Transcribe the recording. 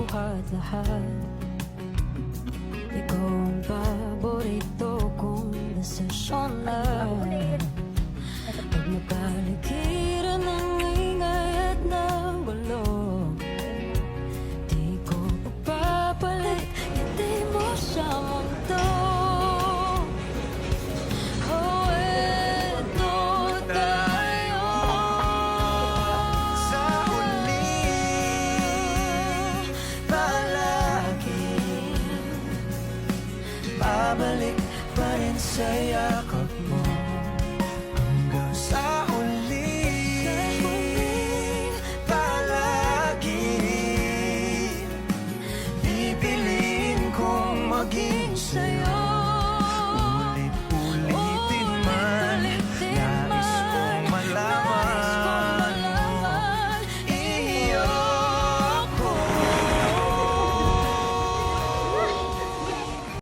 lahat. Ikaw ang paborito kong desisyon na pag napaligiran ng ingay at ng gulo, di ko papapalit, hindi mo sa mundo. Oh, eto tayo Sa huli, palagi babalik pa rin sa'yo.